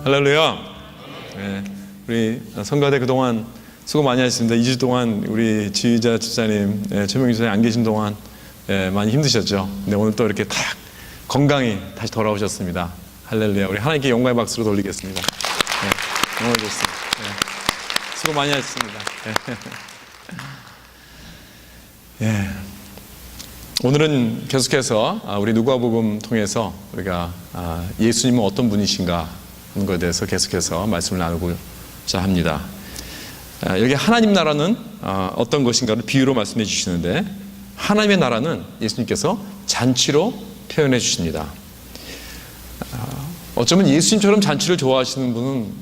할렐루야. 네, 우리 성가대 그동안 수고 많이 하셨습니다. 2주 동안 우리 지휘자 집사님, 최명희 집사님 안 계신 동안 많이 힘드셨죠. 근데 오늘 또 이렇게 딱 건강히 다시 돌아오셨습니다. 할렐루야. 우리 하나님께 영광의 박수로 돌리겠습니다. 너무 좋습니다. 수고 많이 하셨습니다. 오늘은 계속해서 우리 누가복음 통해서 우리가 예수님은 어떤 분이신가 하는 것에 대해서 계속해서 말씀을 나누고자 합니다. 여기 하나님 나라는 어떤 것인가를 비유로 말씀해 주시는데, 하나님의 나라는 예수님께서 잔치로 표현해 주십니다. 어쩌면 예수님처럼 잔치를 좋아하시는 분은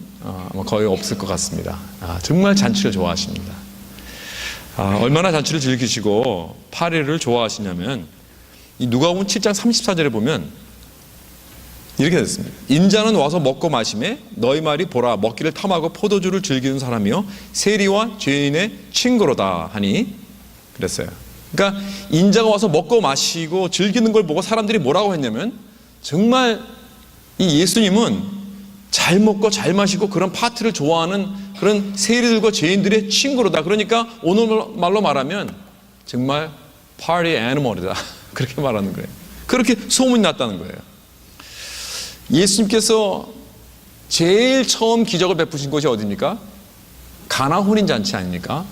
거의 없을 것 같습니다. 정말 잔치를 좋아하십니다. 얼마나 잔치를 즐기시고 파리를 좋아하시냐면, 이 누가복음 7장 34절에 보면 이렇게 됐습니다. 인자는 와서 먹고 마시매 너희 말이 보라 먹기를 탐하고 포도주를 즐기는 사람이요 세리와 죄인의 친구로다 하니 그랬어요. 그러니까 인자가 와서 먹고 마시고 즐기는 걸 보고 사람들이 뭐라고 했냐면, 정말 이 예수님은 잘 먹고 잘 마시고 그런 파티를 좋아하는 그런 세리들과 죄인들의 친구로다. 그러니까 오늘 말로 말하면 정말 파티 애니멀이다. 그렇게 말하는 거예요. 그렇게 소문이 났다는 거예요. 예수님께서 제일 처음 기적을 베푸신 곳이 어디입니까? 가나 혼인잔치 아닙니까?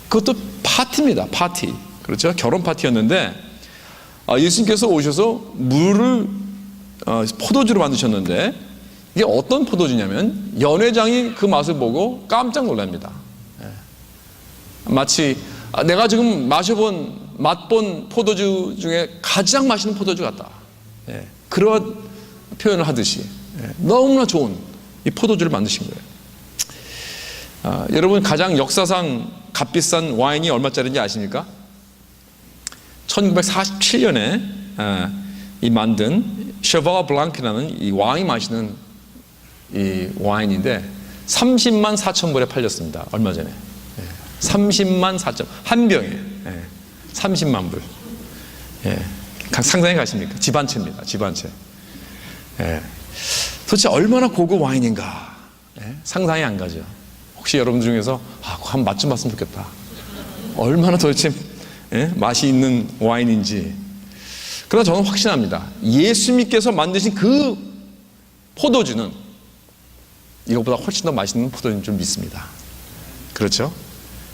그것도 파티입니다. 파티. 그렇죠? 결혼 파티였는데 예수님께서 오셔서 물을 포도주로 만드셨는데, 이게 어떤 포도주냐면 연회장이 그 맛을 보고 깜짝 놀랍니다. 마치 내가 지금 맛본 포도주 중에 가장 맛있는 포도주 같다. 그런 표현을 하듯이 너무나 좋은 이 포도주를 만드신 거예요. 여러분, 가장 역사상 값비싼 와인이 얼마짜리인지 아십니까? 1947년에 이 만든 쉐바 블랑크라는 이 왕이 마시는 이 와인인데 30만 4천 불에 팔렸습니다. 얼마 전에. 30만 4천, 한 병에 30만 불. 상상해 가십니까? 집 한 채입니다. 집 한 채. 도대체 얼마나 고급 와인인가 상상이 안 가죠. 혹시 여러분들 중에서 한번 맛 좀 봤으면 좋겠다. 얼마나 도대체 맛이 있는 와인인지. 그러나 저는 확신합니다. 예수님께서 만드신 그 포도주는 이것보다 훨씬 더 맛있는 포도주인 줄 믿습니다. 그렇죠?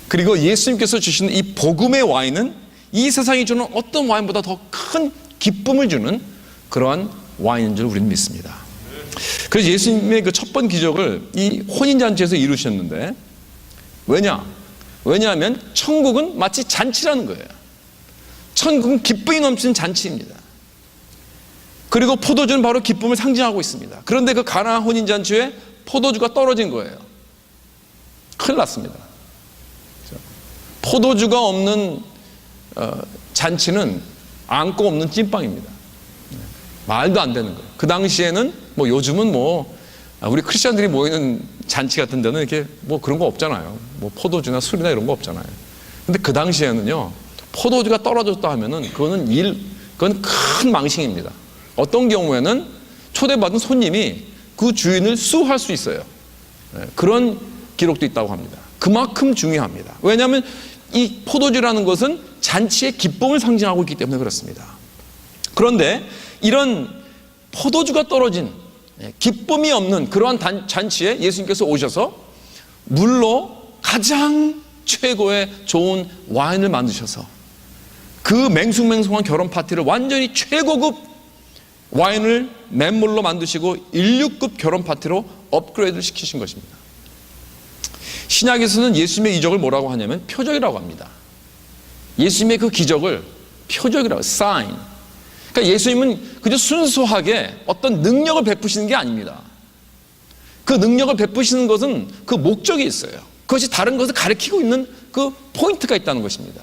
그리고 예수님께서 주시는 이 복음의 와인은 이 세상이 주는 어떤 와인보다 더 큰 기쁨을 주는 그러한 와인인 줄 우리는 믿습니다. 그래서 예수님의 그 첫 번 기적을 이 혼인잔치에서 이루셨는데, 왜냐하면 천국은 마치 잔치라는 거예요. 천국은 기쁨이 넘치는 잔치입니다. 그리고 포도주는 바로 기쁨을 상징하고 있습니다. 그런데 그 가나 혼인잔치에 포도주가 떨어진 거예요. 큰일 났습니다. 포도주가 없는 잔치는 안고 없는 찐빵입니다. 말도 안 되는 거예요. 그 당시에는 요즘은 우리 크리스천들이 모이는 잔치 같은 데는 이렇게 그런 거 없잖아요. 포도주나 술이나 이런 거 없잖아요. 근데 그 당시에는요, 포도주가 떨어졌다 하면은 그건 큰 망신입니다. 어떤 경우에는 초대받은 손님이 그 주인을 수할 수 있어요. 그런 기록도 있다고 합니다. 그만큼 중요합니다. 왜냐하면 이 포도주라는 것은 잔치의 기쁨을 상징하고 있기 때문에 그렇습니다. 그런데 이런 포도주가 떨어진 기쁨이 없는 그러한 잔치에 예수님께서 오셔서 물로 가장 최고의 좋은 와인을 만드셔서 그 맹숭맹숭한 결혼 파티를 완전히 최고급 와인을 맨물로 만드시고 1류급 결혼 파티로 업그레이드를 시키신 것입니다. 신약에서는 예수님의 이적을 뭐라고 하냐면 표적이라고 합니다. 예수님의 그 기적을 표적이라고, sign. 그러니까 예수님은 그저 순수하게 어떤 능력을 베푸시는 게 아닙니다. 그 능력을 베푸시는 것은 그 목적이 있어요. 그것이 다른 것을 가리키고 있는 그 포인트가 있다는 것입니다.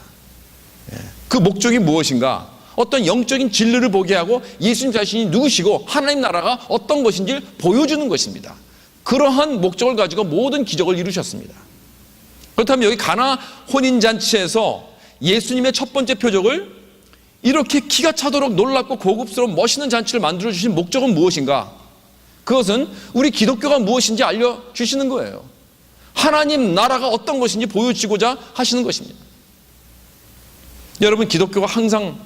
그 목적이 무엇인가? 어떤 영적인 진리를 보게 하고 예수님 자신이 누구시고 하나님 나라가 어떤 것인지를 보여주는 것입니다. 그러한 목적을 가지고 모든 기적을 이루셨습니다. 그렇다면 여기 가나 혼인잔치에서 예수님의 첫 번째 표적을 이렇게 기가 차도록 놀랍고 고급스러운 멋있는 잔치를 만들어주신 목적은 무엇인가? 그것은 우리 기독교가 무엇인지 알려주시는 거예요. 하나님 나라가 어떤 것인지 보여주고자 하시는 것입니다. 여러분, 기독교가 항상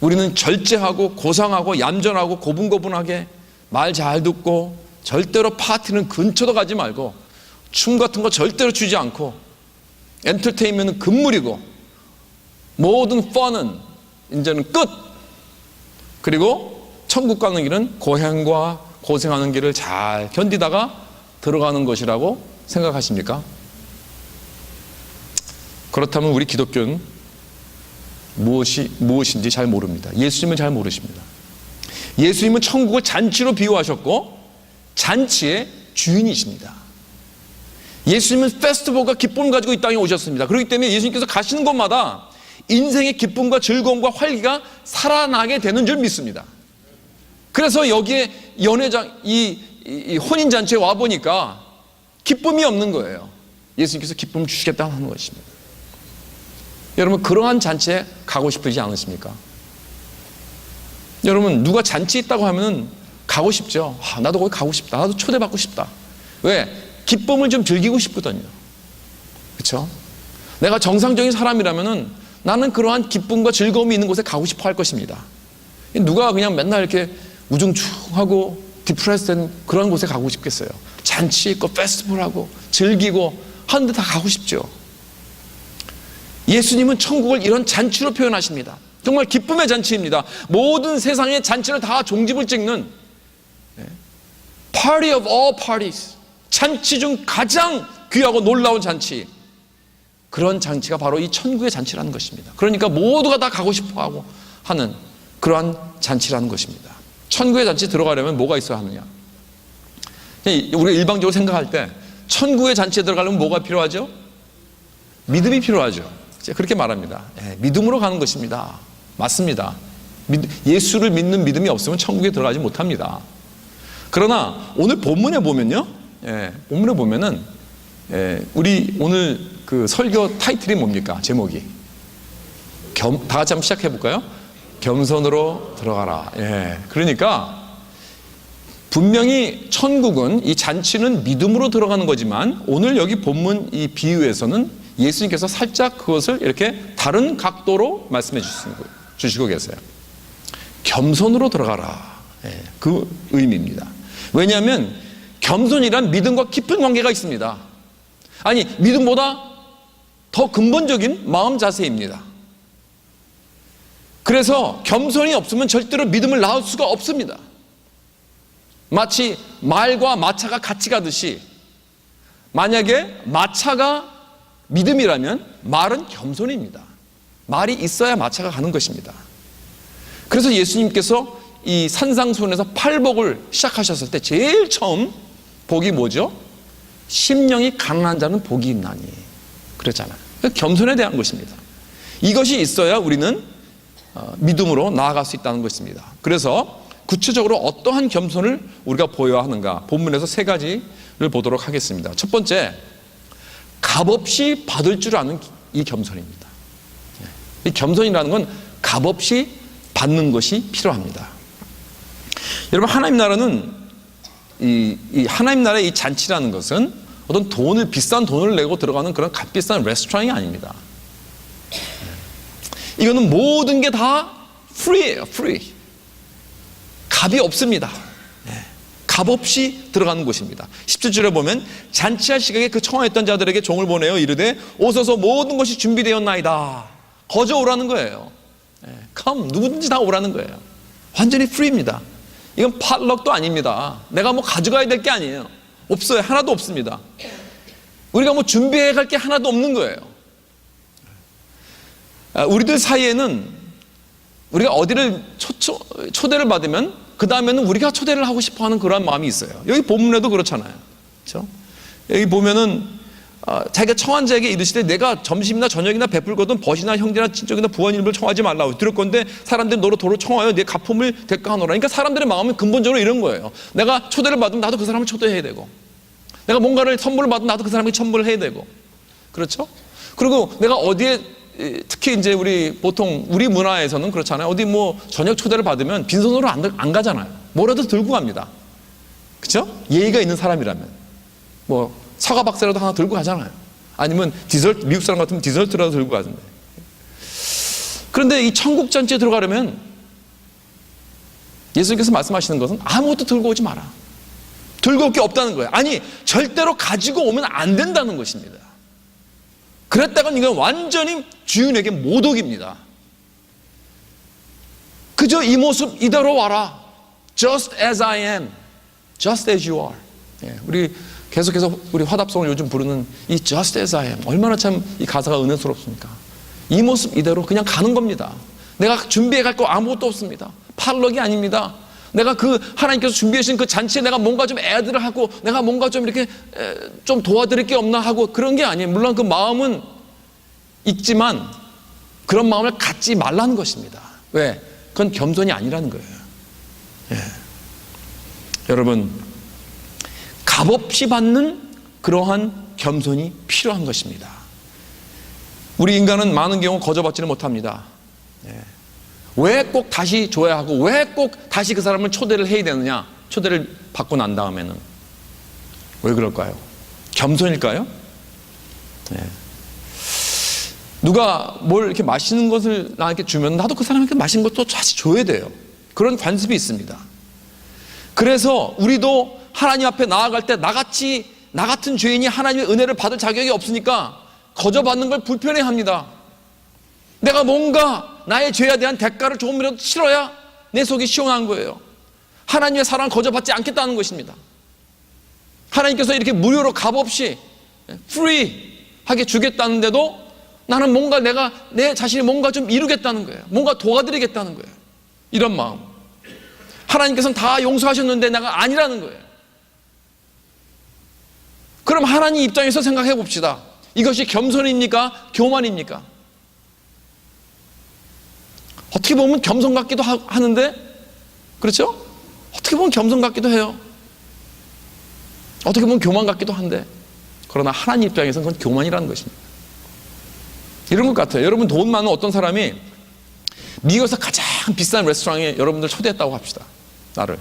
우리는 절제하고 고상하고 얌전하고 고분고분하게 말 잘 듣고 절대로 파티는 근처도 가지 말고 춤 같은 거 절대로 추지 않고 엔터테인먼트는 금물이고 모든 펀은 이제는 끝! 그리고 천국 가는 길은 고행과 고생하는 길을 잘 견디다가 들어가는 것이라고 생각하십니까? 그렇다면 우리 기독교는 무엇인지 잘 모릅니다. 예수님을 잘 모르십니다. 예수님은 천국을 잔치로 비유하셨고 잔치의 주인이십니다. 예수님은 페스티벌과 기쁨을 가지고 이 땅에 오셨습니다. 그렇기 때문에 예수님께서 가시는 곳마다 인생의 기쁨과 즐거움과 활기가 살아나게 되는 줄 믿습니다. 그래서 여기에 연회장, 이 혼인잔치에 와보니까 기쁨이 없는 거예요. 예수님께서 기쁨을 주시겠다 하는 것입니다. 여러분, 그러한 잔치에 가고 싶으지 않으십니까? 여러분, 누가 잔치 있다고 하면 가고 싶죠. 나도 거기 가고 싶다. 나도 초대받고 싶다. 왜? 기쁨을 좀 즐기고 싶거든요. 그렇죠? 내가 정상적인 사람이라면 나는 그러한 기쁨과 즐거움이 있는 곳에 가고 싶어 할 것입니다. 누가 그냥 맨날 이렇게 우중충하고 디프레스된 그런 곳에 가고 싶겠어요? 잔치 있고 페스티벌하고 즐기고 하는데 다 가고 싶죠. 예수님은 천국을 이런 잔치로 표현하십니다. 정말 기쁨의 잔치입니다. 모든 세상의 잔치를 다 종집을 찍는 Party of all parties, 잔치 중 가장 귀하고 놀라운 잔치, 그런 잔치가 바로 이 천국의 잔치라는 것입니다. 그러니까 모두가 다 가고 싶어하고 하는 그러한 잔치라는 것입니다. 천국의 잔치 들어가려면 뭐가 있어야 하느냐? 우리가 일방적으로 생각할 때 천국의 잔치에 들어가려면 뭐가 필요하죠? 믿음이 필요하죠. 그렇게 말합니다. 믿음으로 가는 것입니다. 맞습니다. 예수를 믿는 믿음이 없으면 천국에 들어가지 못합니다. 그러나 오늘 본문에 보면요, 본문에 보면은 우리 오늘 그 설교 타이틀이 뭡니까? 제목이 다 같이 한번 시작해 볼까요? 겸손으로 들어가라. 그러니까 분명히 천국은, 이 잔치는 믿음으로 들어가는 거지만 오늘 여기 본문 이 비유에서는 예수님께서 살짝 그것을 이렇게 다른 각도로 말씀해 주시고 계세요. 겸손으로 들어가라. 그 의미입니다. 왜냐하면 겸손이란 믿음과 깊은 관계가 있습니다. 아니, 믿음보다 더 근본적인 마음 자세입니다. 그래서 겸손이 없으면 절대로 믿음을 낳을 수가 없습니다. 마치 말과 마차가 같이 가듯이, 만약에 마차가 믿음이라면 말은 겸손입니다. 말이 있어야 마차가 가는 것입니다. 그래서 예수님께서 이 산상수훈에서 팔복을 시작하셨을 때 제일 처음 복이 뭐죠? 심령이 가난한 자는 복이 있나니, 그랬잖아요. 겸손에 대한 것입니다. 이것이 있어야 우리는 믿음으로 나아갈 수 있다는 것입니다. 그래서 구체적으로 어떠한 겸손을 우리가 보여야 하는가, 본문에서 세 가지를 보도록 하겠습니다. 첫 번째, 값없이 받을 줄 아는 이 겸손입니다. 이 겸손이라는 건 값없이 받는 것이 필요합니다. 여러분, 하나님 나라는 이 하나님 나라의 이 잔치라는 것은 어떤 비싼 돈을 내고 들어가는 그런 값비싼 레스토랑이 아닙니다. 이거는 모든 게 다 프리예요. 프리. 값이 없습니다. 값없이 들어가는 곳입니다. 17절에 보면 잔치할 시각에 그 청하였던 자들에게 종을 보내어 이르되 오소서 모든 것이 준비되었나이다. 거저 오라는 거예요. come, 누구든지 다 오라는 거예요. 완전히 프리입니다. 이건 팟럭도 아닙니다. 내가 뭐 가져가야 될 게 아니에요. 없어요. 하나도 없습니다. 우리가 뭐 준비해 갈 게 하나도 없는 거예요. 우리들 사이에는 우리가 어디를 초대를 받으면 그 다음에는 우리가 초대를 하고 싶어하는 그런 마음이 있어요. 여기 본문에도 그렇잖아요. 그렇죠? 여기 보면은 자기가 청한 자에게 이르시되 내가 점심이나 저녁이나 베풀거든 벗이나 형제나 친족이나 부하님을 청하지 말라고 들을 건데 사람들이 너로 도로 청하여 내 가품을 대가하노라. 그러니까 사람들의 마음은 근본적으로 이런 거예요. 내가 초대를 받으면 나도 그 사람을 초대해야 되고, 내가 뭔가를 선물을 받으면 나도 그 사람에게 선물을 해야 되고, 그렇죠? 그리고 내가 어디에, 특히 이제 우리 문화에서는 그렇잖아요. 어디 뭐 저녁 초대를 받으면 빈손으로 안 가잖아요. 뭐라도 들고 갑니다. 그렇죠? 예의가 있는 사람이라면 뭐 사과 박스라도 하나 들고 가잖아요. 아니면 디저트, 미국 사람 같으면 디저트라도 들고 가던데. 그런데 이 천국 잔치에 들어가려면 예수님께서 말씀하시는 것은 아무것도 들고 오지 마라. 들고 올 게 없다는 거예요. 아니, 절대로 가지고 오면 안 된다는 것입니다. 그랬다간 이건 완전히 주인에게 모독입니다. 그저 이 모습 이대로 와라. Just as I am. Just as you are. 예, 우리 계속해서 우리 화답송을 요즘 부르는 이 Just as I am. 얼마나 참 이 가사가 은혜스럽습니까? 이 모습 이대로 그냥 가는 겁니다. 내가 준비해 갈 거 아무것도 없습니다. 팔럭이 아닙니다. 내가 그 하나님께서 준비해 주신 그 잔치에 내가 뭔가 좀 애들을 하고 내가 뭔가 좀 이렇게 좀 도와드릴 게 없나 하고 그런 게 아니에요. 물론 그 마음은 있지만 그런 마음을 갖지 말라는 것입니다. 왜? 그건 겸손이 아니라는 거예요. 예. 여러분, 값없이 받는 그러한 겸손이 필요한 것입니다. 우리 인간은 많은 경우 거저받지는 못합니다. 예. 왜 꼭 다시 줘야 하고 왜 꼭 다시 그 사람을 초대를 해야 되느냐? 초대를 받고 난 다음에는 왜 그럴까요? 겸손일까요? 예. 누가 뭘 이렇게 맛있는 것을 나에게 주면 나도 그 사람에게 맛있는 것도 다시 줘야 돼요. 그런 관습이 있습니다. 그래서 우리도 하나님 앞에 나아갈 때 나 같은 죄인이 하나님의 은혜를 받을 자격이 없으니까 거저받는 걸 불편해합니다. 내가 뭔가 나의 죄에 대한 대가를 조금이라도 치러야 내 속이 시원한 거예요. 하나님의 사랑을 거저받지 않겠다는 것입니다. 하나님께서 이렇게 무료로 값없이 프리하게 주겠다는데도 나는 뭔가 내 자신이 뭔가 좀 이루겠다는 거예요. 뭔가 도와드리겠다는 거예요. 이런 마음. 하나님께서는 다 용서하셨는데 내가 아니라는 거예요. 그럼 하나님 입장에서 생각해 봅시다. 이것이 겸손입니까? 교만입니까? 어떻게 보면 겸손 같기도 하는데, 그렇죠? 어떻게 보면 겸손 같기도 해요. 어떻게 보면 교만 같기도 한데, 그러나 하나님 입장에서는 그건 교만이라는 것입니다. 이런 것 같아요. 여러분, 돈 많은 어떤 사람이 미국에서 가장 비싼 레스토랑에 여러분들 초대했다고 합시다. 나를.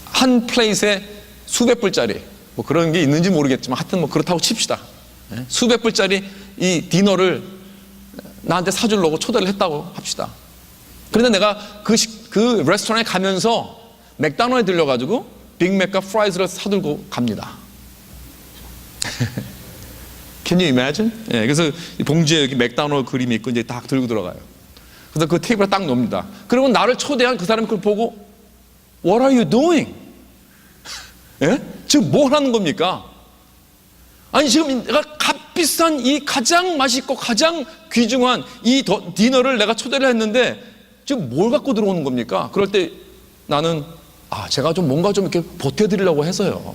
한 플레이트에 수백 불짜리, 뭐 그런 게 있는지 모르겠지만 하여튼 뭐 그렇다고 칩시다. 수백 불짜리 이 디너를 나한테 사주려고 초대를 했다고 합시다. 그런데 내가 그 레스토랑에 가면서 맥도날드에 들려가지고 빅맥과 프라이즈를 사들고 갑니다. Can you imagine? 예, 그래서 봉지에 여기 맥도날드 그림이 있고 이제 딱 들고 들어가요. 그래서 그 테이블에 딱 놓습니다. 그러면 나를 초대한 그 사람이 그걸 보고 What are you doing? 예? 지금 뭘 하는 겁니까? 아니 지금 내가 값비싼 이 가장 맛있고 가장 귀중한 이 디너를 내가 초대를 했는데 지금 뭘 갖고 들어오는 겁니까? 그럴 때 나는 제가 좀 뭔가 좀 이렇게 보태드리려고 해서요.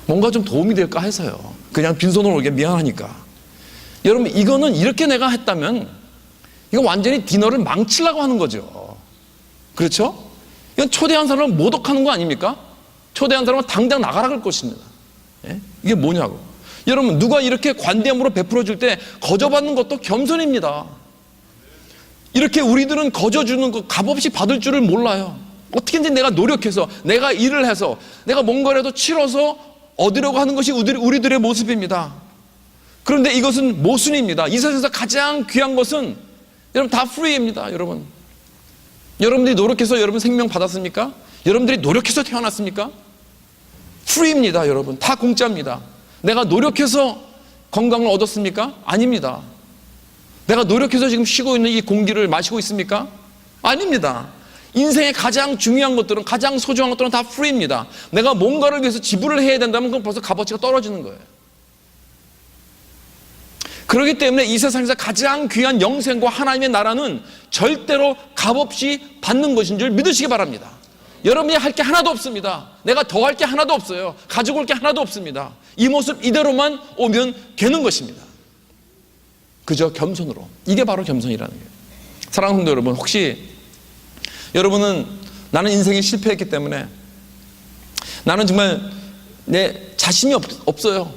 뭔가 좀 도움이 될까 해서요. 그냥 빈손으로 오게 미안하니까. 여러분 이거는 이렇게 내가 했다면 이거 완전히 디너를 망치려고 하는 거죠. 그렇죠? 이건 초대한 사람을 모독하는 거 아닙니까? 초대한 사람은 당장 나가라 그럴 것입니다. 예? 이게 뭐냐고. 여러분 누가 이렇게 관대함으로 베풀어 줄 때 거저받는 것도 겸손입니다. 이렇게 우리들은 거저주는 거 값없이 받을 줄을 몰라요. 어떻게든지 내가 노력해서 내가 일을 해서 내가 뭔가라도 치러서 얻으려고 하는 것이 우리들의 모습입니다. 그런데 이것은 모순입니다. 이 세상에서 가장 귀한 것은 여러분 다 프리입니다. 여러분들이 노력해서 여러분 생명 받았습니까? 여러분들이 노력해서 태어났습니까? 프리입니다. 여러분 다 공짜입니다. 내가 노력해서 건강을 얻었습니까? 아닙니다. 내가 노력해서 지금 쉬고 있는 이 공기를 마시고 있습니까? 아닙니다. 인생의 가장 중요한 것들은 가장 소중한 것들은 다 프리입니다. 내가 뭔가를 위해서 지불을 해야 된다면 그건 벌써 값어치가 떨어지는 거예요. 그렇기 때문에 이 세상에서 가장 귀한 영생과 하나님의 나라는 절대로 값없이 받는 것인 줄 믿으시기 바랍니다. 여러분이 할 게 하나도 없습니다. 내가 더 할 게 하나도 없어요. 가지고 올 게 하나도 없습니다. 이 모습 이대로만 오면 되는 것입니다. 그저 겸손으로. 이게 바로 겸손이라는 거예요. 사랑하는 성도 여러분, 혹시 여러분은 나는 인생에 실패했기 때문에 나는 정말 내 자신이 없어요.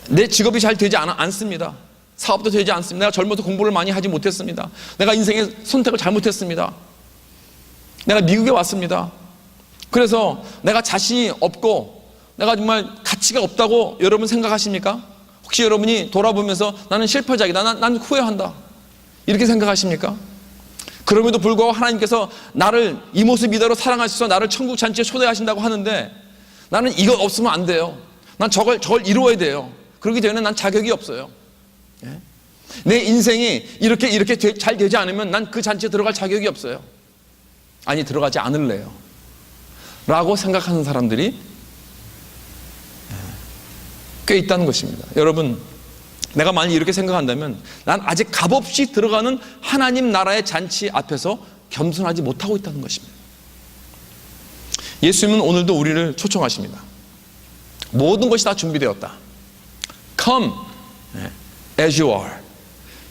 내 직업이 잘 되지 않습니다. 사업도 되지 않습니다. 내가 젊어서 공부를 많이 하지 못했습니다. 내가 인생의 선택을 잘못했습니다. 내가 미국에 왔습니다. 그래서 내가 자신이 없고 내가 정말 가치가 없다고 여러분 생각하십니까? 혹시 여러분이 돌아보면서 나는 실패자이다, 난 후회한다, 이렇게 생각하십니까? 그럼에도 불구하고 하나님께서 나를 이 모습 이대로 사랑하셔서 나를 천국 잔치에 초대하신다고 하는데 나는 이거 없으면 안 돼요. 난 저걸 이루어야 돼요. 그러기 전에 난 자격이 없어요. 예? 내 인생이 이렇게 잘 되지 않으면 난 그 잔치에 들어갈 자격이 없어요. 아니, 들어가지 않을래요 라고 생각하는 사람들이 꽤 있다는 것입니다. 여러분, 내가 만약 이렇게 생각한다면 난 아직 값없이 들어가는 하나님 나라의 잔치 앞에서 겸손하지 못하고 있다는 것입니다. 예수님은 오늘도 우리를 초청하십니다. 모든 것이 다 준비되었다. Come as you are.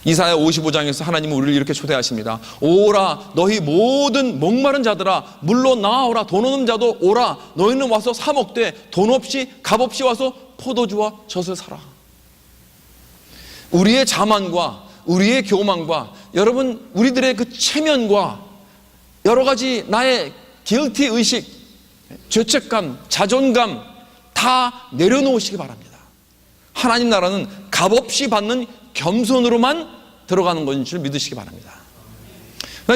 이사야 55장에서 하나님은 우리를 이렇게 초대하십니다. 오라 너희 모든 목마른 자들아, 물로 나아오라. 돈 없는 자도 오라. 너희는 와서 사 먹되 돈 없이 값없이 와서 포도주와 젖을 사라. 우리의 자만과 우리의 교만과 여러분 우리들의 그 체면과 여러 가지 나의 guilty 의식, 죄책감, 자존감 다 내려놓으시기 바랍니다. 하나님 나라는 값없이 받는 겸손으로만 들어가는 것인 줄 믿으시기 바랍니다.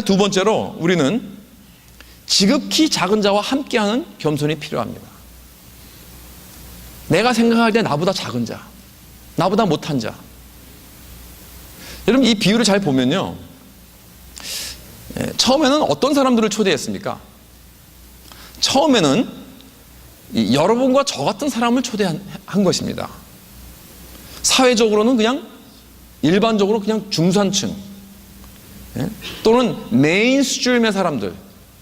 두 번째로 우리는 지극히 작은 자와 함께하는 겸손이 필요합니다. 내가 생각할 때 나보다 작은 자, 나보다 못한 자. 여러분, 이 비유를 잘 보면요, 처음에는 어떤 사람들을 초대했습니까? 처음에는 여러분과 저 같은 사람을 초대한 것입니다. 사회적으로는 그냥 일반적으로 그냥 중산층 또는 메인스트림의 사람들,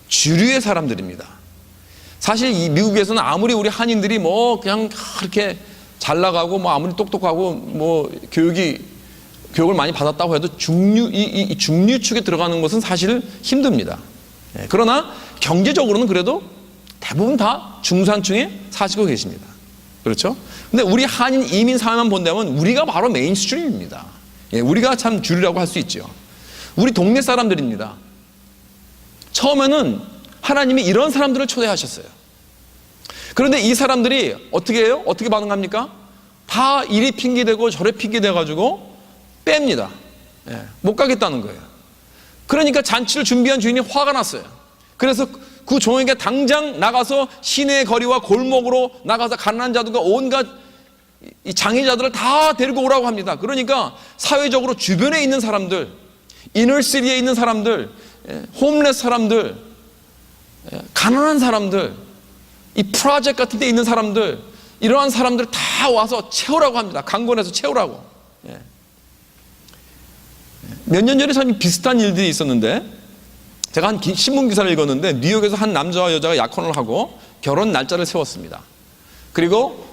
주류의 사람들입니다. 사실 이 미국에서는 아무리 우리 한인들이 뭐 그냥 그렇게 잘 나가고 뭐 아무리 똑똑하고 뭐 교육을 많이 받았다고 해도 이 중류축에 들어가는 것은 사실 힘듭니다. 그러나 경제적으로는 그래도 대부분 다 중산층에 사시고 계십니다. 그렇죠? 근데 우리 한인 이민 사회만 본다면 우리가 바로 메인스트림입니다. 우리가 참 주류라고 할 수 있죠. 우리 동네 사람들입니다. 처음에는 하나님이 이런 사람들을 초대하셨어요. 그런데 이 사람들이 어떻게 해요? 어떻게 반응합니까? 다 이리 핑계대고 저리 핑계대가지고 뺍니다. 못 가겠다는 거예요. 그러니까 잔치를 준비한 주인이 화가 났어요. 그래서 그 종에게 당장 나가서 시내 거리와 골목으로 나가서 가난한 자들과 온갖 이 장애자들을 다 데리고 오라고 합니다. 그러니까 사회적으로 주변에 있는 사람들, 이너시티에 있는 사람들, 홈레스 사람들, 가난한 사람들, 이 프로젝트 같은 데 있는 사람들, 이러한 사람들 다 와서 채우라고 합니다. 강권해서 채우라고. 몇 년 전에 참 비슷한 일들이 있었는데, 제가 한 신문 기사를 읽었는데 뉴욕에서 한 남자와 여자가 약혼을 하고 결혼 날짜를 세웠습니다. 그리고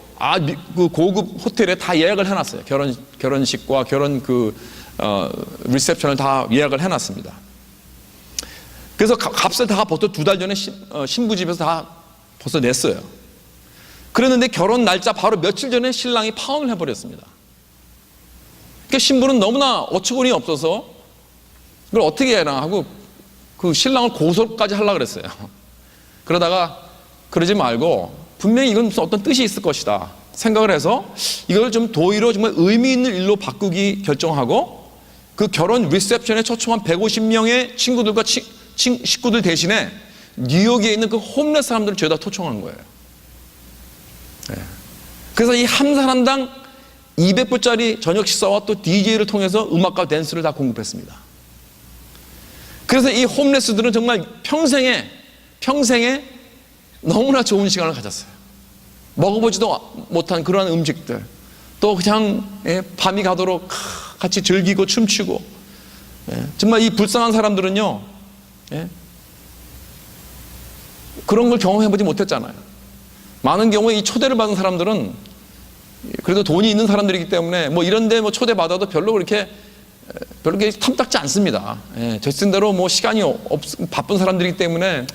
그 고급 호텔에 다 예약을 해놨어요. 결혼식과 결혼 리셉션을 다 예약을 해놨습니다. 그래서 값을 다 벌써 2달 전에 신부 집에서 다 벌써 냈어요. 그랬는데 결혼 날짜 바로 며칠 전에 신랑이 파혼을 해버렸습니다. 그러니까 신부는 너무나 어처구니 없어서 그걸 어떻게 해라 하고 그 신랑을 고소까지 하려고 그랬어요. 그러다가 그러지 말고 분명히 이건 무슨 어떤 뜻이 있을 것이다 생각을 해서 이걸 좀 도의로 정말 의미 있는 일로 바꾸기 결정하고 그 결혼 리셉션에 초청한 150명의 친구들과 식구들 대신에 뉴욕에 있는 그 홈레스 사람들을 죄다 초청한 거예요. 그래서 이 한 사람당 200불짜리 저녁 식사와 또 DJ를 통해서 음악과 댄스를 다 공급했습니다. 그래서 이 홈레스들은 정말 평생에 너무나 좋은 시간을 가졌어요. 먹어보지도 못한 그러한 음식들, 또 그냥 밤이 가도록 같이 즐기고 춤추고, 정말 이 불쌍한 사람들은요 그런 걸 경험해보지 못했잖아요. 많은 경우에 이 초대를 받은 사람들은 그래도 돈이 있는 사람들이기 때문에 뭐 이런데 뭐 초대받아도 별로 그렇게 탐탁지 않습니다. 됐은 대로 뭐 시간이 바쁜 사람들이기 때문에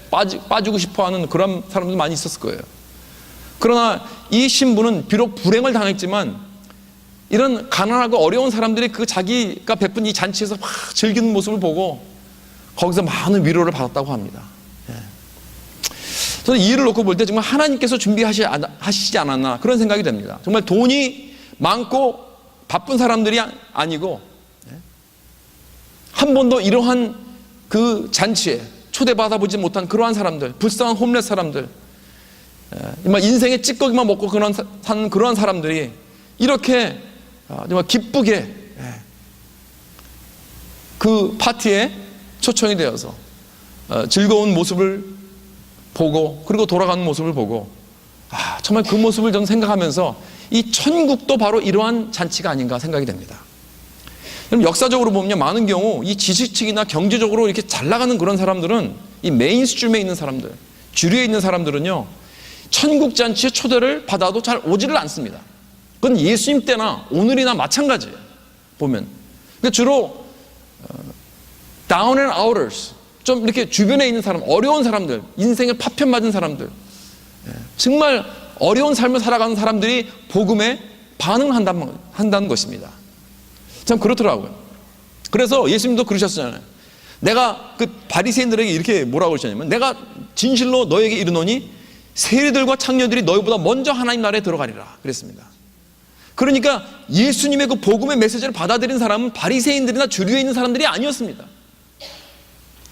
빠지고 싶어하는 그런 사람들 많이 있었을 거예요. 그러나 이 신부는 비록 불행을 당했지만 이런 가난하고 어려운 사람들이 그 자기가 베푼 이 잔치에서 막 즐기는 모습을 보고 거기서 많은 위로를 받았다고 합니다. 저는 이 일을 놓고 볼 때 정말 하나님께서 준비하시지 않았나 그런 생각이 됩니다. 정말 돈이 많고 바쁜 사람들이 아니고 한 번도 이러한 그 잔치에 초대받아보지 못한 그러한 사람들, 불쌍한 홈레스 사람들, 정말 인생의 찌꺼기만 먹고 사는 그러한 사람들이 이렇게 정말 기쁘게 그 파티에 초청이 되어서 즐거운 모습을 보고 그리고 돌아가는 모습을 보고 정말 그 모습을 저는 생각하면서 이 천국도 바로 이러한 잔치가 아닌가 생각이 됩니다. 그럼 역사적으로 보면 많은 경우 이 지식층이나 경제적으로 이렇게 잘 나가는 그런 사람들은 이 메인스트림에 있는 사람들, 주류에 있는 사람들은요 천국 잔치의 초대를 받아도 잘 오지를 않습니다. 그건 예수님 때나 오늘이나 마찬가지예요. 보면 그러니까 주로 down and outers, 좀 이렇게 주변에 있는 사람, 어려운 사람들, 인생에 파편 맞은 사람들, 정말 어려운 삶을 살아가는 사람들이 복음에 반응한다는 것입니다. 참 그렇더라고요. 그래서 예수님도 그러셨잖아요. 내가 그 바리새인들에게 이렇게 뭐라고 그러셨냐면 내가 진실로 너에게 이르노니 세리들과 창녀들이 너희보다 먼저 하나님 나라에 들어가리라 그랬습니다. 그러니까 예수님의 그 복음의 메시지를 받아들인 사람은 바리새인들이나 주류에 있는 사람들이 아니었습니다.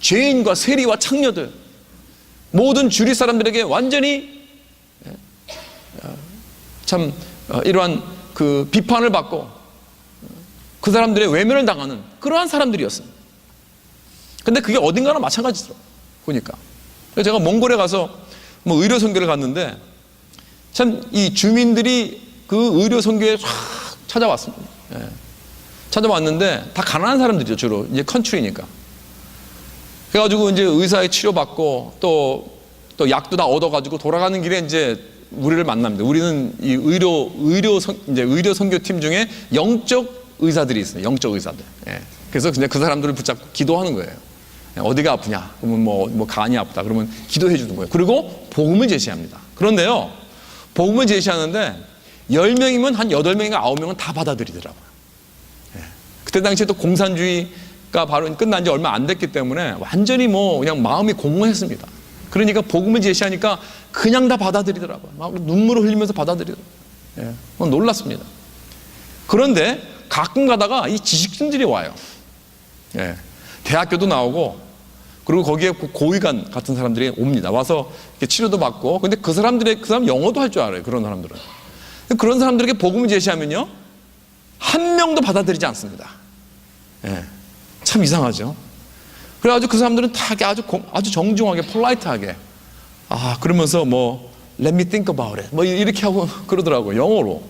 죄인과 세리와 창녀들, 모든 주류 사람들에게 완전히 참 이러한 그 비판을 받고 그 사람들의 외면을 당하는 그러한 사람들이었습니다. 근데 그게 어딘가나 마찬가지더라고요. 보니까 제가 몽골에 가서 뭐 의료 선교를 갔는데 참 이 주민들이 그 의료 선교에 쫙 찾아왔습니다. 찾아왔는데 다 가난한 사람들이죠. 주로 이제 컨트리니까. 그래가지고 이제 의사의 치료받고 또 약도 다 얻어가지고 돌아가는 길에 이제 우리를 만납니다. 우리는 이 의료 선교팀 중에 영적 의사들이 있어요. 영적 의사들. 그래서 그냥 그 사람들을 붙잡고 기도하는 거예요. 어디가 아프냐? 그러면 뭐 간이 아프다. 그러면 기도해 주는 거예요. 그리고 복음을 제시합니다. 그런데요, 복음을 제시하는데 10명이면 한 8명인가 9명은 다 받아들이더라고요. 그때 당시에 또 공산주의가 바로 끝난 지 얼마 안 됐기 때문에 완전히 뭐 그냥 마음이 공허했습니다. 그러니까 복음을 제시하니까 그냥 다 받아들이더라고요. 막 눈물을 흘리면서 받아들이더라고요. 놀랐습니다. 그런데 가끔 가다가 이 지식인들이 와요. 대학교도 나오고 그리고 거기에 고위관 같은 사람들이 옵니다. 와서 치료도 받고. 근데 그 사람 영어도 할 줄 알아요. 그런 사람들은. 그런 사람들에게 복음을 제시하면요, 한 명도 받아들이지 않습니다. 참 이상하죠. 그래가지고 그 사람들은 다 아주 정중하게, 폴라이트하게, 그러면서 뭐 let me think about it, 뭐 이렇게 하고 그러더라고요. 영어로.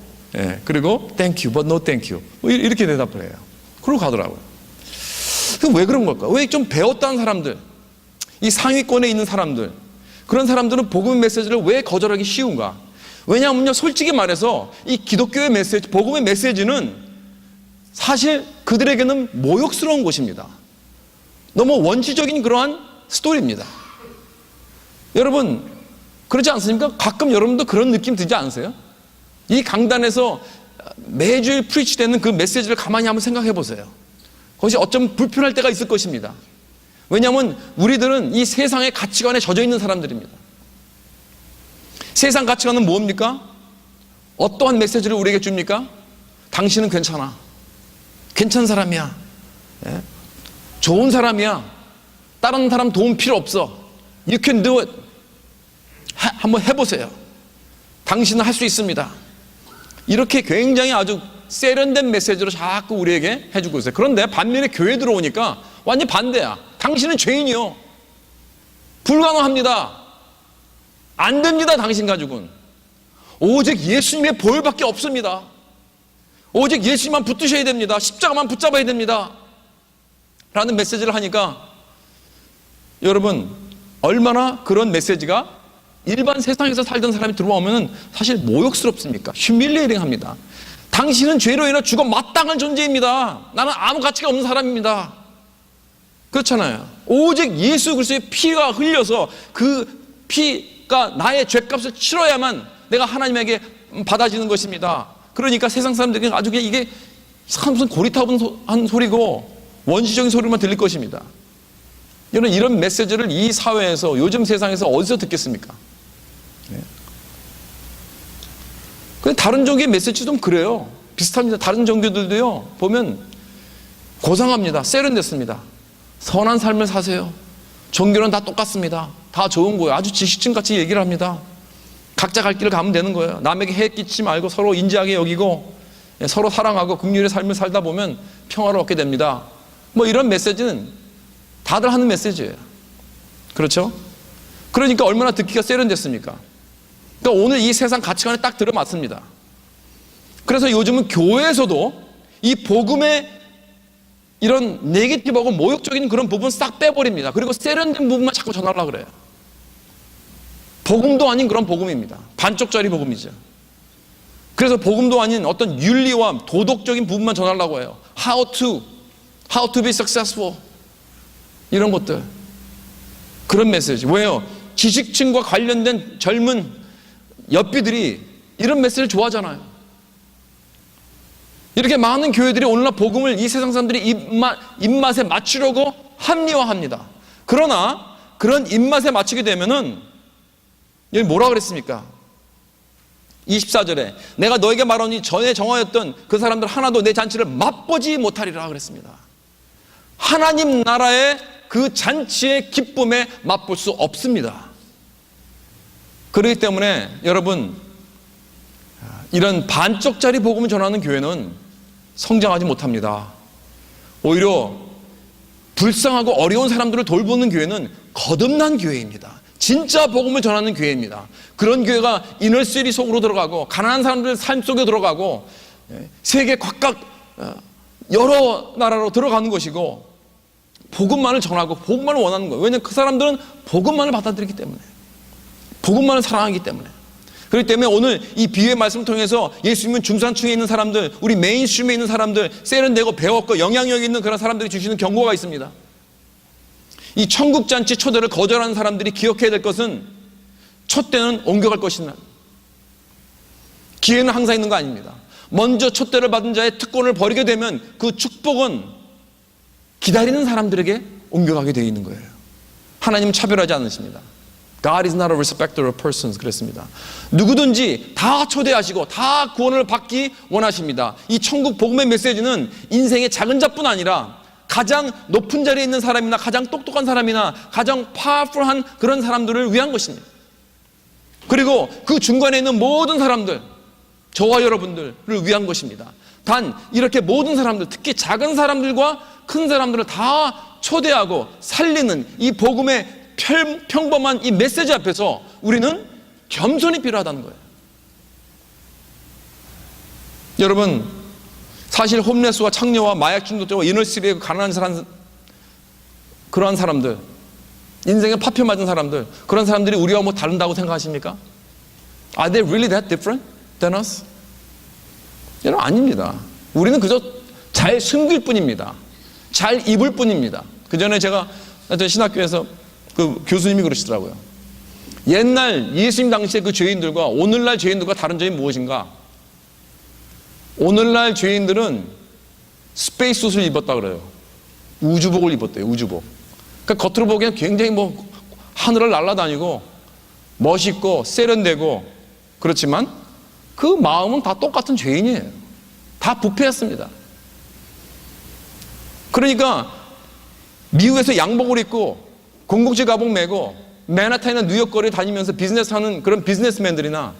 그리고 thank you, but no thank you, 뭐 이렇게 대답을 해요. 그러고 가더라고요. 왜 그런 걸까? 왜 좀 배웠다는 사람들, 이 상위권에 있는 사람들, 그런 사람들은 복음의 메시지를 왜 거절하기 쉬운가? 왜냐하면요, 솔직히 말해서 이 기독교의 메시지, 복음의 메시지는 사실 그들에게는 모욕스러운 것입니다. 너무 원시적인 그러한 스토리입니다. 여러분, 그렇지 않습니까? 가끔 여러분도 그런 느낌 들지 않으세요? 이 강단에서 매주일 프리치되는 그 메시지를 가만히 한번 생각해 보세요. 그것이 어쩌면 불편할 때가 있을 것입니다. 왜냐하면 우리들은 이 세상의 가치관에 젖어 있는 사람들입니다. 세상 가치관은 뭡니까? 어떠한 메시지를 우리에게 줍니까? 당신은 괜찮아. 괜찮은 사람이야. 좋은 사람이야. 다른 사람 도움 필요 없어. You can do it. 한번 해보세요. 당신은 할 수 있습니다. 이렇게 굉장히 아주 세련된 메시지로 자꾸 우리에게 해주고 있어요. 그런데 반면에 교회 들어오니까 완전 반대야. 당신은 죄인이요. 불가능합니다. 안 됩니다. 당신 가족은. 오직 예수님의 보혈밖에 없습니다. 오직 예수님만 붙드셔야 됩니다. 십자가만 붙잡아야 됩니다. 라는 메시지를 하니까 여러분, 얼마나 그런 메시지가 일반 세상에서 살던 사람이 들어오면 사실 모욕스럽습니까? 휴밀리에이팅 합니다. 당신은 죄로 인해 죽어 마땅한 존재입니다. 나는 아무 가치가 없는 사람입니다. 그렇잖아요. 오직 예수 그리스도의 피가 흘려서 그 피가 나의 죄값을 치러야만 내가 하나님에게 받아지는 것입니다. 그러니까 세상 사람들에게 아주 이게 무슨 고리타분한 소리고 원시적인 소리만 들릴 것입니다. 여러분, 이런 메시지를 이 사회에서, 요즘 세상에서 어디서 듣겠습니까? 다른 종교의 메시지 좀 그래요. 비슷합니다. 다른 종교들도요, 보면 고상합니다. 세련됐습니다. 선한 삶을 사세요. 종교는 다 똑같습니다. 다 좋은 거예요. 아주 지식층같이 얘기를 합니다. 각자 갈 길을 가면 되는 거예요. 남에게 해 끼치지 말고 서로 인자하게 여기고 서로 사랑하고 긍휼의 삶을 살다 보면 평화를 얻게 됩니다. 뭐 이런 메시지는 다들 하는 메시지예요. 그렇죠? 그러니까 얼마나 듣기가 세련됐습니까? 그러니까 오늘 이 세상 가치관에 딱 들어맞습니다. 그래서 요즘은 교회에서도 이 복음의 이런 네게티브하고 모욕적인 그런 부분 싹 빼버립니다. 그리고 세련된 부분만 자꾸 전하려고 그래요. 복음도 아닌 그런 복음입니다. 반쪽짜리 복음이죠. 그래서 복음도 아닌 어떤 윤리와 도덕적인 부분만 전하려고 해요. How to be successful, 이런 것들, 그런 메시지. 왜요? 지식층과 관련된 젊은 엽비들이 이런 메시지를 좋아하잖아요. 이렇게 많은 교회들이 오늘날 복음을 이 세상 사람들이 입맛에 맞추려고 합리화합니다. 그러나 그런 입맛에 맞추게 되면은 여기 뭐라 그랬습니까? 24절에 내가 너에게 말하니 전에 정하였던 그 사람들 하나도 내 잔치를 맛보지 못하리라 그랬습니다. 하나님 나라의 그 잔치의 기쁨에 맛볼 수 없습니다. 그렇기 때문에 여러분, 이런 반쪽짜리 복음을 전하는 교회는 성장하지 못합니다. 오히려 불쌍하고 어려운 사람들을 돌보는 교회는 거듭난 교회입니다. 진짜 복음을 전하는 교회입니다. 그런 교회가 이너시티 속으로 들어가고 가난한 사람들 삶 속에 들어가고 세계 각각 여러 나라로 들어가는 것이고 복음만을 전하고 복음만을 원하는 거예요. 왜냐하면 그 사람들은 복음만을 받아들이기 때문에, 복음만을 사랑하기 때문에. 그렇기 때문에 오늘 이 비유의 말씀을 통해서 예수님은 중산층에 있는 사람들, 우리 메인스트림에 있는 사람들, 세련되고 배웠고 영향력 있는 그런 사람들이 주시는 경고가 있습니다. 이 천국잔치 초대를 거절하는 사람들이 기억해야 될 것은 촛대는 옮겨갈 것이나 기회는 항상 있는 거 아닙니다. 먼저 촛대를 받은 자의 특권을 버리게 되면 그 축복은 기다리는 사람들에게 옮겨가게 되어 있는 거예요. 하나님은 차별하지 않으십니다. God is not a respecter of persons 그랬습니다. 누구든지 다 초대하시고 다 구원을 받기 원하십니다. 이 천국 복음의 메시지는 인생의 작은 자뿐 아니라 가장 높은 자리에 있는 사람이나 가장 똑똑한 사람이나 가장 파워풀한 그런 사람들을 위한 것입니다. 그리고 그 중간에 있는 모든 사람들, 저와 여러분들을 위한 것입니다. 단 이렇게 모든 사람들, 특히 작은 사람들과 큰 사람들을 다 초대하고 살리는 이 복음의 평범한 이 메시지 앞에서 우리는 겸손이 필요하다는 거예요. 여러분, 사실 홈레스와 창녀와 마약 중독자와 이너시티에 가난한 사람, 그러한 사람들, 인생에 파편 맞은 사람들, 그런 사람들이 우리와 뭐 다른다고 생각하십니까? Are they really that different than us? 여러분, 아닙니다. 우리는 그저 잘 숨길 뿐입니다. 잘 입을 뿐입니다. 그 전에 제가 신학교에서 그 교수님이 그러시더라고요. 옛날 예수님 당시에 그 죄인들과 오늘날 죄인들과 다른 점이 무엇인가? 오늘날 죄인들은 스페이스옷을 입었다 그래요. 우주복을 입었대요. 우주복. 그러니까 겉으로 보기엔 굉장히 뭐 하늘을 날아다니고 멋있고 세련되고 그렇지만 그 마음은 다 똑같은 죄인이에요. 다 부패했습니다. 그러니까 미국에서 양복을 입고 공공지 가복 메고 맨하탄이나 뉴욕 거리에 다니면서 비즈니스 하는 그런 비즈니스맨들이나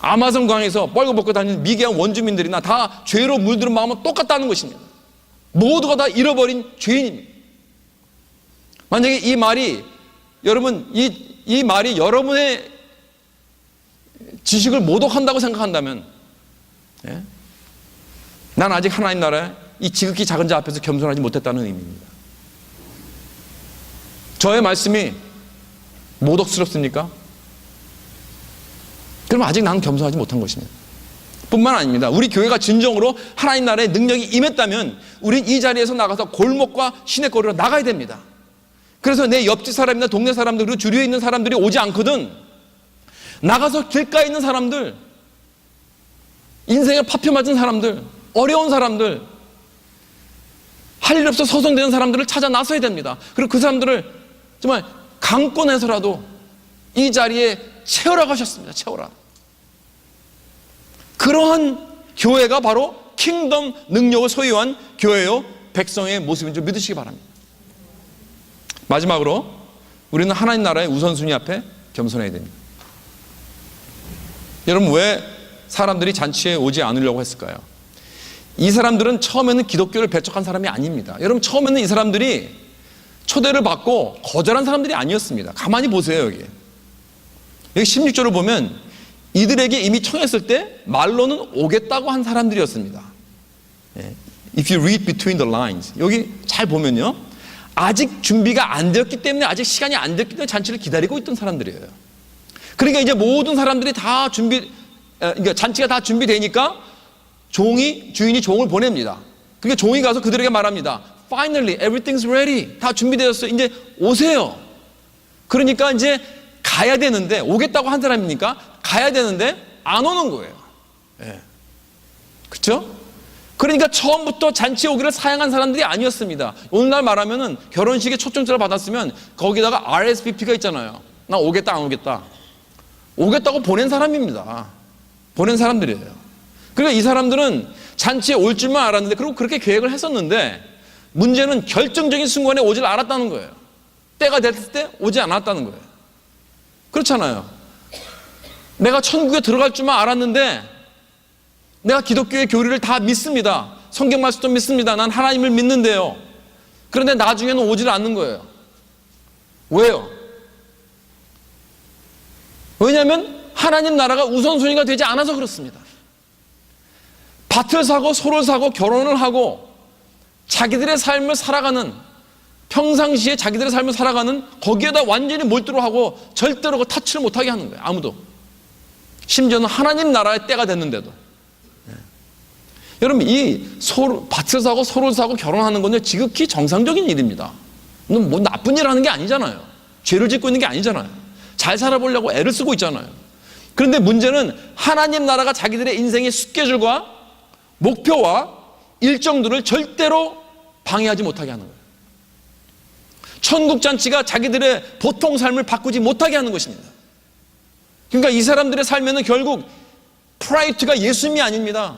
아마존 강에서 뻘거벗고 다니는 미개한 원주민들이나 다 죄로 물들은 마음은 똑같다는 것입니다. 모두가 다 잃어버린 죄인입니다. 만약에 이 말이 여러분 이 말이 여러분의 지식을 모독한다고 생각한다면 난 아직 하나님 나라에 이 지극히 작은 자 앞에서 겸손하지 못했다는 의미입니다. 저의 말씀이 모독스럽습니까? 그럼 아직 나는 겸손하지 못한 것입니다. 뿐만 아닙니다. 우리 교회가 진정으로 하나님 나라의 능력이 임했다면 우린 이 자리에서 나가서 골목과 시내거리로 나가야 됩니다. 그래서 내 옆집 사람이나 동네 사람들 그리고 주위에 있는 사람들이 오지 않거든 나가서 길가에 있는 사람들, 인생에 파편 맞은 사람들, 어려운 사람들, 할 일 없어 서성대는 사람들을 찾아 나서야 됩니다. 그리고 그 사람들을 정말 강권해서라도 이 자리에 채우라고 하셨습니다. 채우라. 그러한 교회가 바로 킹덤 능력을 소유한 교회요 백성의 모습인 줄 믿으시기 바랍니다. 마지막으로 우리는 하나님 나라의 우선순위 앞에 겸손해야 됩니다. 여러분, 왜 사람들이 잔치에 오지 않으려고 했을까요? 이 사람들은 처음에는 기독교를 배척한 사람이 아닙니다. 여러분, 처음에는 이 사람들이 초대를 받고 거절한 사람들이 아니었습니다. 가만히 보세요. 여기 16절을 보면 이들에게 이미 청했을 때 말로는 오겠다고 한 사람들이었습니다. If you read between the lines, 여기 잘 보면요, 아직 준비가 안 되었기 때문에, 아직 시간이 안 됐기 때문에 잔치를 기다리고 있던 사람들이에요. 그러니까 이제 모든 사람들이 다 그러니까 잔치가 다 준비되니까 주인이 종을 보냅니다. 그러니까 종이 가서 그들에게 말합니다. Finally, everything's ready. 다 준비되었어요. 이제 오세요. 그러니까 이제 가야 되는데, 오겠다고 한 사람이니까 가야 되는데 안 오는 거예요. 그렇죠? 그러니까 처음부터 잔치에 오기를 사양한 사람들이 아니었습니다. 오늘날 말하면은 결혼식에 초청장을 받았으면 거기다가 RSVP가 있잖아요. 나 오겠다 안 오겠다. 오겠다고 보낸 사람입니다. 보낸 사람들이에요. 그러니까 이 사람들은 잔치에 올 줄만 알았는데, 그리고 그렇게 계획을 했었는데, 문제는 결정적인 순간에 오질 않았다는 거예요. 때가 됐을 때 오지 않았다는 거예요. 그렇잖아요. 내가 천국에 들어갈 줄만 알았는데, 내가 기독교의 교리를 다 믿습니다. 성경 말씀도 믿습니다. 난 하나님을 믿는데요. 그런데 나중에는 오질 않는 거예요. 왜요? 왜냐하면 하나님 나라가 우선순위가 되지 않아서 그렇습니다. 밭을 사고 소를 사고 결혼을 하고 자기들의 삶을 살아가는, 평상시에 자기들의 삶을 살아가는 거기에다 완전히 몰두를 하고 절대로 그 터치를 못하게 하는 거예요. 아무도. 심지어는 하나님 나라의 때가 됐는데도. 여러분, 이 밭을 사고 소를 사고 결혼하는 건 지극히 정상적인 일입니다. 뭐 나쁜 일 하는 게 아니잖아요. 죄를 짓고 있는 게 아니잖아요. 잘 살아보려고 애를 쓰고 있잖아요. 그런데 문제는 하나님 나라가 자기들의 인생의 스케줄과 목표와 일정들을 절대로 방해하지 못하게 하는 거예요. 천국 잔치가 자기들의 보통 삶을 바꾸지 못하게 하는 것입니다. 그러니까 이 사람들의 삶에는 결국 프라이어티가 예수님이 아닙니다.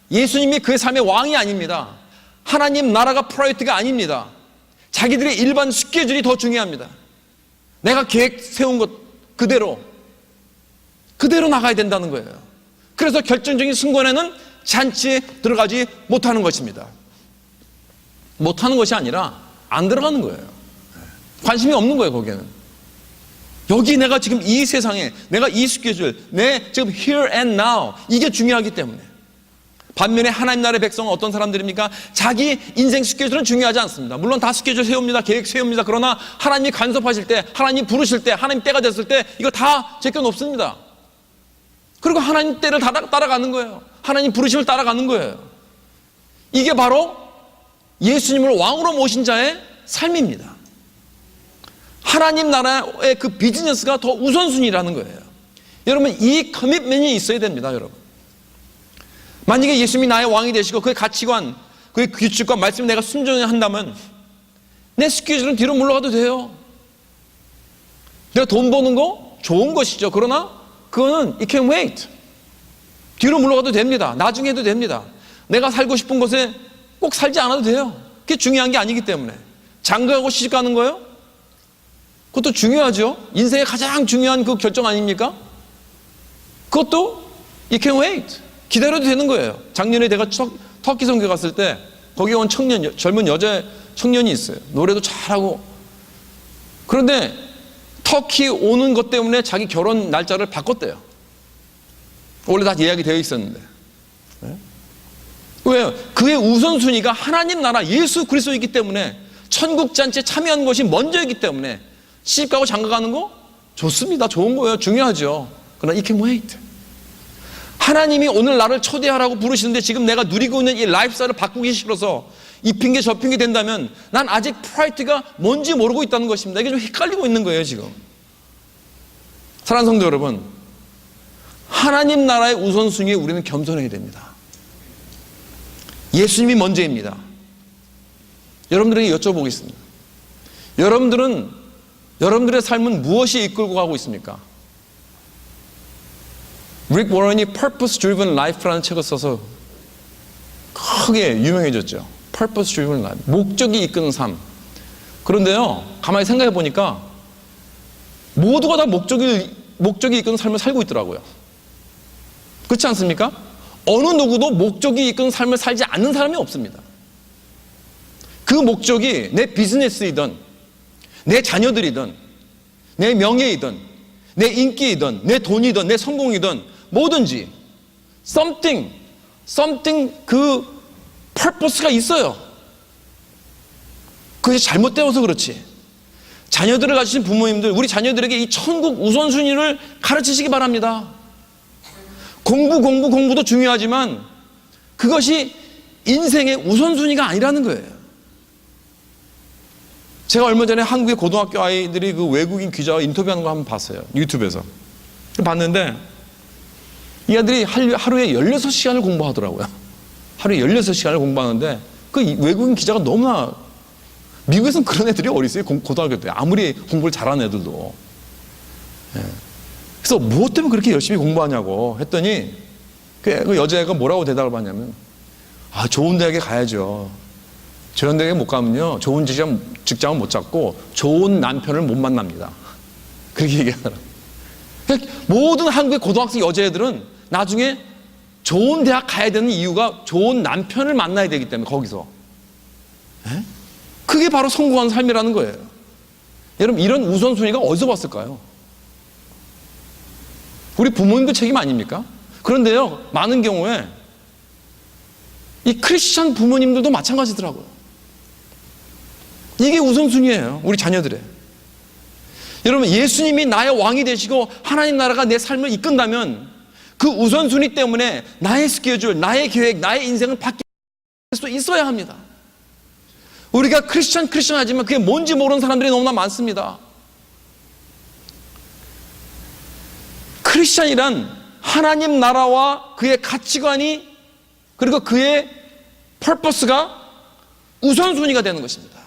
예수님이 그의 삶의 왕이 아닙니다. 하나님 나라가 프라이어티가 아닙니다. 자기들의 일반 스케줄이 더 중요합니다. 내가 계획 세운 것 그대로 나가야 된다는 거예요. 그래서 결정적인 순간에는 잔치에 들어가지 못하는 것입니다. 못하는 것이 아니라 안 들어가는 거예요. 관심이 없는 거예요. 거기에는. 여기 내가 지금 이 세상에, 내가 이 스케줄, 내 지금 here and now, 이게 중요하기 때문에. 반면에 하나님 나라의 백성은 어떤 사람들입니까? 자기 인생 스케줄은 중요하지 않습니다. 물론 다 스케줄 세웁니다. 계획 세웁니다. 그러나 하나님이 간섭하실 때, 하나님 부르실 때, 하나님 때가 됐을 때 이거 다 제껴놓습니다. 그리고 하나님 때를 따라가는 거예요. 하나님 부르심을 따라가는 거예요. 이게 바로 예수님을 왕으로 모신 자의 삶입니다. 하나님 나라의 그 비즈니스가 더 우선순위라는 거예요. 여러분, 이 커밋먼이 있어야 됩니다. 여러분, 만약에 예수님이 나의 왕이 되시고 그의 가치관, 그의 규칙과 말씀을 내가 순종히 한다면 내 스케줄은 뒤로 물러가도 돼요. 내가 돈 버는 거 좋은 것이죠. 그러나 그거는 it can wait. 뒤로 물러가도 됩니다. 나중에 해도 됩니다. 내가 살고 싶은 곳에 꼭 살지 않아도 돼요. 그게 중요한 게 아니기 때문에. 장가가고 시집가는 거요? 그것도 중요하죠. 인생의 가장 중요한 그 결정 아닙니까? 그것도 it can wait. 기다려도 되는 거예요. 작년에 내가 터키 선교 갔을 때 거기 온 젊은 여자 청년이 있어요. 노래도 잘하고. 그런데 터키 오는 것 때문에 자기 결혼 날짜를 바꿨대요. 원래 다 예약이 되어 있었는데. 네? 왜요? 그의 우선순위가 하나님 나라 예수 그리스도이기 때문에, 천국 잔치에 참여한 것이 먼저이기 때문에 시집가고 장가가는 거 좋습니다. 좋은 거예요. 중요하죠. 그러나 it can wait. 하나님이 오늘 나를 초대하라고 부르시는데 지금 내가 누리고 있는 이 라이프스타일을 바꾸기 싫어서 이 핑계 저 핑계 된다면 난 아직 프라이어티가 뭔지 모르고 있다는 것입니다. 이게 좀 헷갈리고 있는 거예요 지금. 사랑하는 성도 여러분, 하나님 나라의 우선순위에 우리는 겸손해야 됩니다. 예수님이 먼저입니다. 여러분들에게 여쭤보겠습니다. 여러분들의 삶은 무엇이 이끌고 가고 있습니까? 릭 워런이 Purpose Driven Life라는 책을 써서 크게 유명해졌죠. Purpose Driven Life, 목적이 이끄는 삶. 그런데요, 가만히 생각해 보니까 모두가 다 목적이 이끄는 삶을 살고 있더라고요. 그렇지 않습니까? 어느 누구도 목적이 이끄는 삶을 살지 않는 사람이 없습니다. 그 목적이 내 비즈니스이든 내 자녀들이든 내 명예이든 내 인기이든 내 돈이든 내 성공이든 뭐든지 something 그 purpose가 있어요. 그것이 잘못되어서 그렇지. 자녀들을 가지신 부모님들, 우리 자녀들에게 이 천국 우선순위를 가르치시기 바랍니다. 공부도 중요하지만 그것이 인생의 우선순위가 아니라는 거예요. 제가 얼마 전에 한국의 고등학교 아이들이 그 외국인 기자와 인터뷰하는 거 한번 봤어요. 유튜브에서. 봤는데 이 아들이 하루에 16시간을 공부하더라고요. 하루에 16시간을 공부하는데 그 외국인 기자가 너무나, 미국에서는 그런 애들이 어디 있어요? 고등학교 때. 아무리 공부를 잘하는 애들도. 그래서 무엇 때문에 그렇게 열심히 공부하냐고 했더니 그 여자애가 뭐라고 대답을 받냐면, 좋은 대학에 가야죠. 저런 대학에 못 가면요, 좋은 직장은 못 잡고 좋은 남편을 못 만납니다. 그렇게 얘기하더라고요. 모든 한국의 고등학생 여자애들은 나중에 좋은 대학 가야 되는 이유가 좋은 남편을 만나야 되기 때문에, 거기서. 그게 바로 성공한 삶이라는 거예요. 여러분, 이런 우선순위가 어디서 왔을까요? 우리 부모님들 책임 아닙니까? 그런데요, 많은 경우에 이 크리스찬 부모님들도 마찬가지더라고요. 이게 우선순위예요, 우리 자녀들의. 여러분, 예수님이 나의 왕이 되시고 하나님 나라가 내 삶을 이끈다면 그 우선순위 때문에 나의 스케줄, 나의 계획, 나의 인생을 바뀔 수 있어야 합니다. 우리가 크리스찬 하지만 그게 뭔지 모르는 사람들이 너무나 많습니다. 크리스찬이란 하나님 나라와 그의 가치관이, 그리고 그의 퍼포스가 우선순위가 되는 것입니다.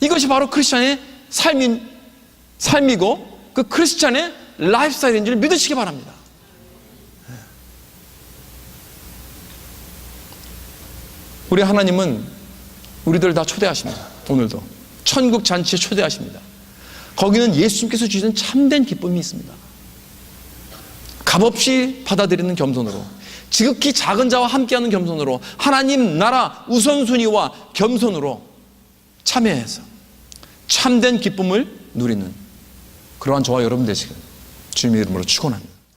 이것이 바로 크리스찬의 삶이고 그 크리스찬의 라이프스타일인 줄 믿으시기 바랍니다. 우리 하나님은 우리들 다 초대하십니다. 오늘도 천국 잔치에 초대하십니다. 거기는 예수님께서 주시는 참된 기쁨이 있습니다. 값없이 받아들이는 겸손으로, 지극히 작은 자와 함께하는 겸손으로, 하나님 나라 우선순위와 겸손으로 참여해서 참된 기쁨을 누리는 그러한 저와 여러분 되시길 주님의 이름으로 축원합니다.